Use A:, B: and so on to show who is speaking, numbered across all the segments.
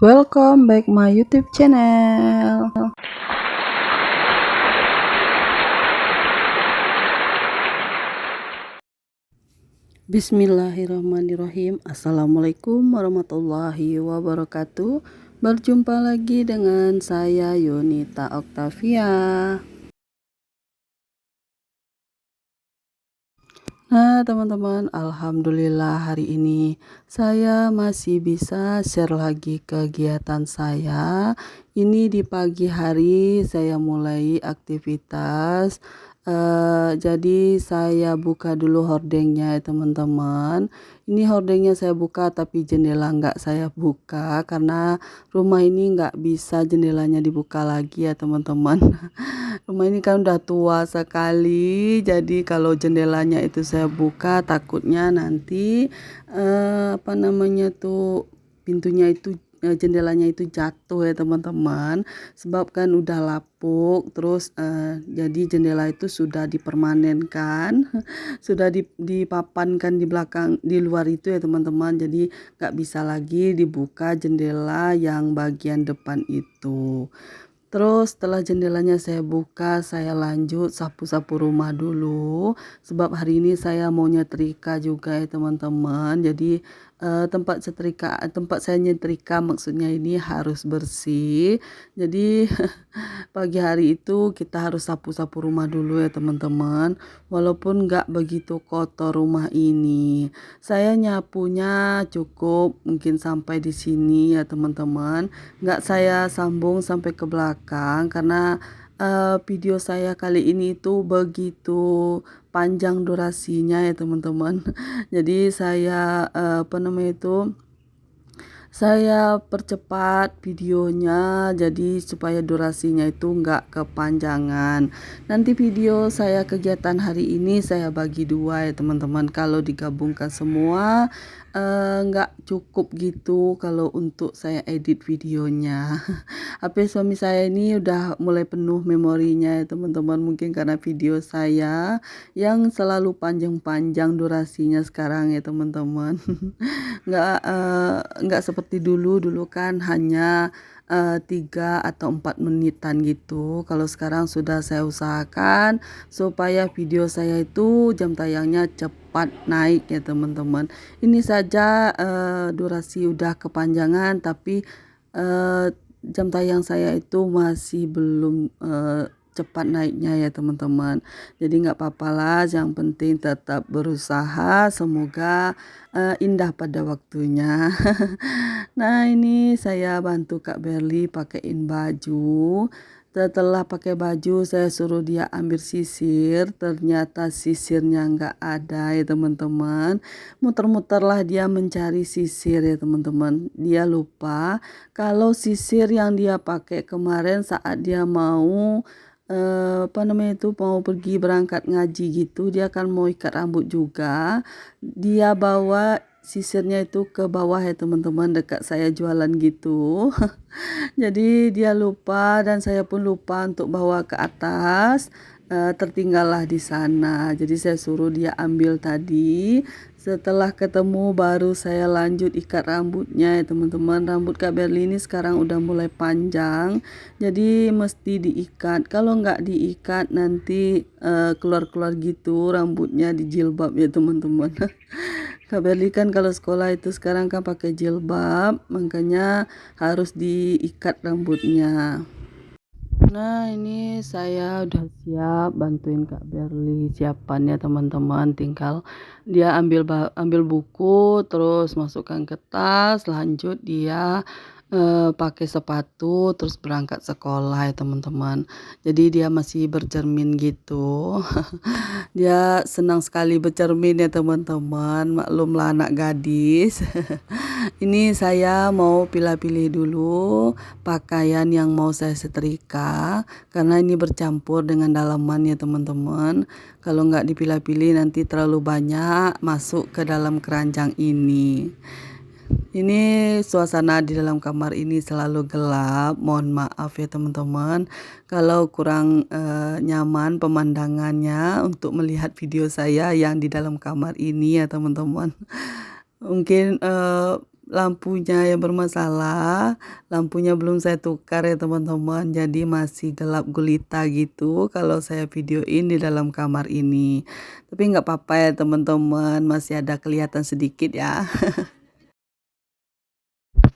A: Welcome back my YouTube channel. Bismillahirrahmanirrahim. Assalamualaikum warahmatullahi wabarakatuh. Berjumpa lagi dengan saya Yunita Octavia. Nah teman-teman, alhamdulillah hari ini saya masih bisa share lagi kegiatan saya. Ini di pagi hari saya mulai aktivitas. Jadi saya buka dulu hordengnya ya teman-teman. Ini hordengnya saya buka tapi jendela nggak saya buka karena rumah ini nggak bisa jendelanya dibuka lagi ya teman-teman. Rumah ini kan udah tua sekali, jadi kalau jendelanya itu saya buka takutnya nanti pintunya itu jendelanya itu jatuh ya teman-teman, sebab kan udah lapuk terus jadi jendela itu sudah dipermanenkan sudah dipapankan di belakang di luar itu ya teman-teman, jadi nggak bisa lagi dibuka jendela yang bagian depan itu. Terus setelah jendelanya saya buka, saya lanjut sapu-sapu rumah dulu. Sebab hari ini saya mau nyetrika juga ya teman-teman. Jadi tempat saya nyetrika maksudnya ini harus bersih. Jadi pagi hari itu kita harus sapu-sapu rumah dulu ya teman-teman. Walaupun nggak begitu kotor rumah ini. Saya nyapunya cukup mungkin sampai di sini ya teman-teman. Nggak saya sambung sampai ke belakang karena video saya kali ini itu begitu panjang durasinya ya teman-teman. Jadi saya saya percepat videonya jadi supaya durasinya itu nggak kepanjangan. Nanti video saya kegiatan hari ini saya bagi dua ya teman-teman. Kalau digabungkan semua nggak cukup gitu kalau untuk saya edit videonya. HP suami saya ini udah mulai penuh memorinya ya teman-teman, mungkin karena video saya yang selalu panjang-panjang durasinya sekarang ya teman-teman. Nggak seperti dulu kan hanya 3 atau 4 menitan gitu. Kalau sekarang sudah saya usahakan supaya video saya itu jam tayangnya cepat naik ya teman-teman. Ini saja durasi udah kepanjangan tapi jam tayang saya itu masih belum cepat naiknya ya teman-teman. Jadi nggak apa-apa lah, yang penting tetap berusaha, semoga indah pada waktunya. Nah ini saya bantu Kak Berli pakaiin baju. Setelah pakai baju saya suruh dia ambil sisir, ternyata sisirnya nggak ada ya teman-teman. Muter-muterlah dia mencari sisir ya teman-teman. Dia lupa kalau sisir yang dia pakai kemarin saat dia mau mau pergi berangkat ngaji gitu, dia kan mau ikat rambut juga, dia bawa sisirnya itu ke bawah ya teman-teman, dekat saya jualan gitu. Jadi dia lupa dan saya pun lupa untuk bawa ke atas, tertinggallah di sana. Jadi saya suruh dia ambil tadi. Setelah ketemu baru saya lanjut ikat rambutnya ya teman-teman. Rambut Kak Berli ini sekarang udah mulai panjang, jadi mesti diikat. Kalau nggak diikat nanti keluar-keluar gitu rambutnya di jilbab ya teman-teman. Kak Berli kan kalau sekolah itu sekarang kan pakai jilbab, makanya harus diikat rambutnya. Nah ini saya udah siap bantuin Kak Berli siapan ya teman-teman, tinggal dia ambil buku terus masukkan ke tas, lanjut dia pakai sepatu terus berangkat sekolah ya teman-teman. Jadi dia masih bercermin gitu. Dia senang sekali bercermin ya teman-teman, maklumlah anak gadis. Ini saya mau pilih-pilih dulu pakaian yang mau saya setrika karena ini bercampur dengan dalaman ya teman-teman. Kalau nggak dipilah-pilih nanti terlalu banyak masuk ke dalam keranjang ini. Ini suasana di dalam kamar ini selalu gelap. Mohon maaf ya teman-teman kalau kurang nyaman pemandangannya untuk melihat video saya yang di dalam kamar ini ya teman-teman. Mungkin lampunya yang bermasalah. Lampunya belum saya tukar ya teman-teman, jadi masih gelap gulita gitu kalau saya videoin di dalam kamar ini. Tapi nggak apa-apa ya teman-teman, masih ada kelihatan sedikit ya.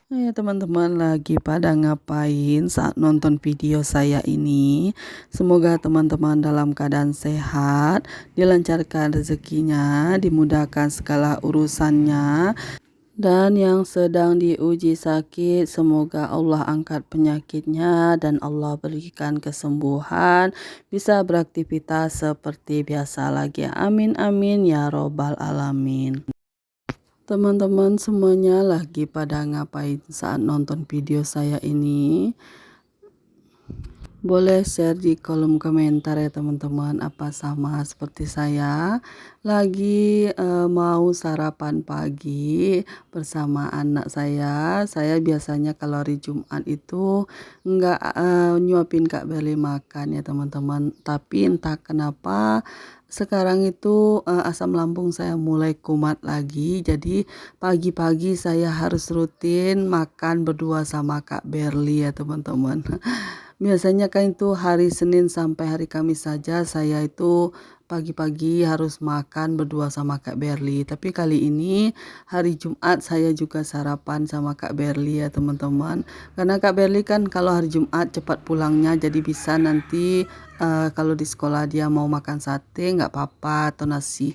A: Ya teman-teman lagi pada ngapain saat nonton video saya ini? Semoga teman-teman dalam keadaan sehat, dilancarkan rezekinya, dimudahkan segala urusannya. Dan yang sedang diuji sakit, semoga Allah angkat penyakitnya dan Allah berikan kesembuhan, bisa beraktivitas seperti biasa lagi. Amin amin ya robbal alamin. Teman-teman semuanya lagi pada ngapain saat nonton video saya ini? Boleh share di kolom komentar ya teman-teman, apa sama seperti saya lagi mau sarapan pagi bersama anak saya. Saya biasanya kalau hari Jumat itu nggak nyuapin Kak Berli makan ya teman-teman, tapi entah kenapa sekarang itu asam lambung saya mulai kumat lagi, jadi pagi-pagi saya harus rutin makan berdua sama Kak Berli ya teman-teman. Biasanya kan itu hari Senin sampai hari Kamis saja saya itu pagi-pagi harus makan berdua sama Kak Berli. Tapi kali ini hari Jumat saya juga sarapan sama Kak Berli ya teman-teman. Karena Kak Berli kan kalau hari Jumat cepat pulangnya, jadi bisa nanti kalau di sekolah dia mau makan sate nggak apa-apa, atau nasi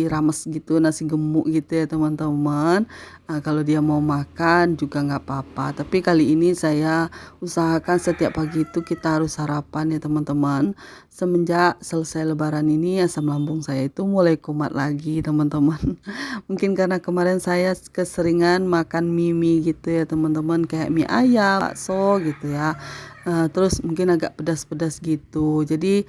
A: rames gitu, nasi gemuk gitu ya teman-teman. Kalau dia mau makan juga nggak apa-apa. Tapi kali ini saya usahakan setiap pagi itu kita harus sarapan ya teman-teman. Semenjak selesai lebaran ini asam lambung saya itu mulai kumat lagi teman-teman. Mungkin karena kemarin saya keseringan makan mie gitu ya teman-teman, kayak mie ayam, bakso gitu ya. Terus mungkin agak pedas-pedas gitu. Jadi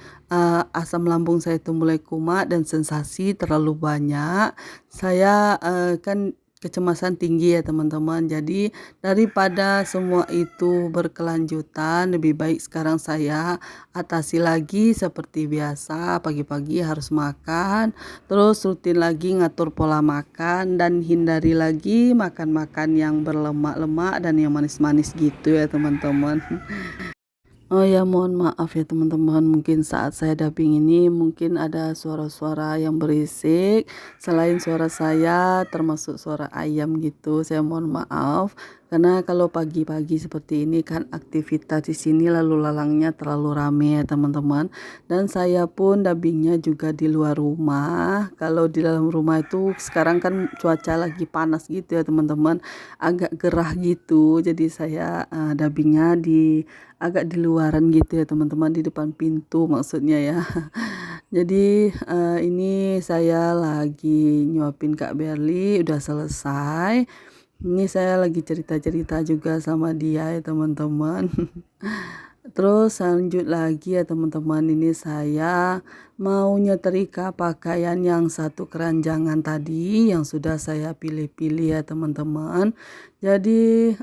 A: asam lambung saya itu mulai kumat dan sensasi terlalu banyak. Saya kan kecemasan tinggi ya teman-teman. Jadi daripada semua itu berkelanjutan, lebih baik sekarang saya atasi lagi seperti biasa. Pagi-pagi harus makan, terus rutin lagi ngatur pola makan dan hindari lagi makan-makan yang berlemak-lemak dan yang manis-manis gitu ya teman-teman. Oh ya, mohon maaf ya teman-teman, mungkin saat saya dubbing ini mungkin ada suara-suara yang berisik selain suara saya, termasuk suara ayam gitu. Saya mohon maaf karena kalau pagi-pagi seperti ini kan aktivitas di sini lalu lalangnya terlalu rame ya teman-teman. Dan saya pun dubbingnya juga di luar rumah. Kalau di dalam rumah itu sekarang kan cuaca lagi panas gitu ya teman-teman, agak gerah gitu. Jadi saya dubbingnya agak di luaran gitu ya teman-teman, di depan pintu maksudnya ya. Jadi ini saya lagi nyuapin Kak Berli, udah selesai. Ini saya lagi cerita-cerita juga sama dia ya teman-teman. Terus lanjut lagi ya teman-teman, ini saya mau nyetrika pakaian yang satu keranjangan tadi yang sudah saya pilih-pilih ya teman-teman. Jadi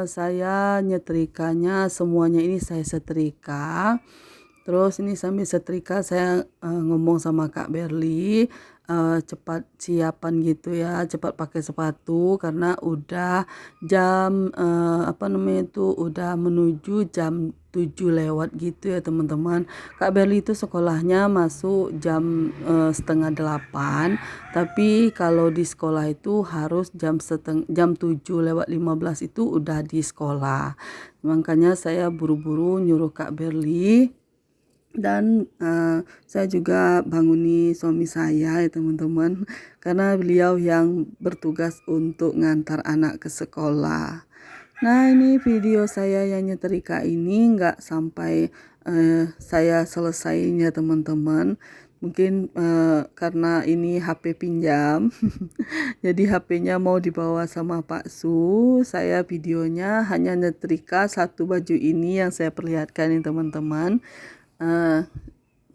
A: saya nyetrikanya semuanya ini saya setrika. Terus ini sambil setrika saya ngomong sama Kak Berli, cepat siapan gitu ya, cepat pakai sepatu karena udah jam apa namanya itu udah menuju jam 7 lewat gitu ya teman-teman. Kak Berli itu sekolahnya masuk jam 7:30, tapi kalau di sekolah itu harus jam 7 lewat 15 itu udah di sekolah. Makanya saya buru-buru nyuruh Kak Berli. Dan saya juga banguni suami saya ya teman-teman, karena beliau yang bertugas untuk ngantar anak ke sekolah. Nah ini video saya yang nyetrika ini nggak sampai saya selesaiin ya teman-teman. Mungkin karena ini HP pinjam, jadi HP-nya mau dibawa sama Pak Su. Saya videonya hanya nyetrika satu baju ini yang saya perlihatkan ya teman-teman. Eh,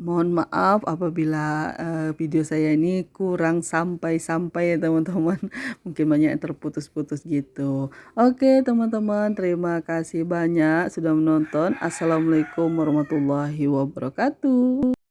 A: Mohon maaf apabila video saya ini kurang sampai-sampai ya teman-teman. Mungkin banyak yang terputus-putus gitu. Oke teman-teman, terima kasih banyak sudah menonton. Assalamualaikum warahmatullahi wabarakatuh.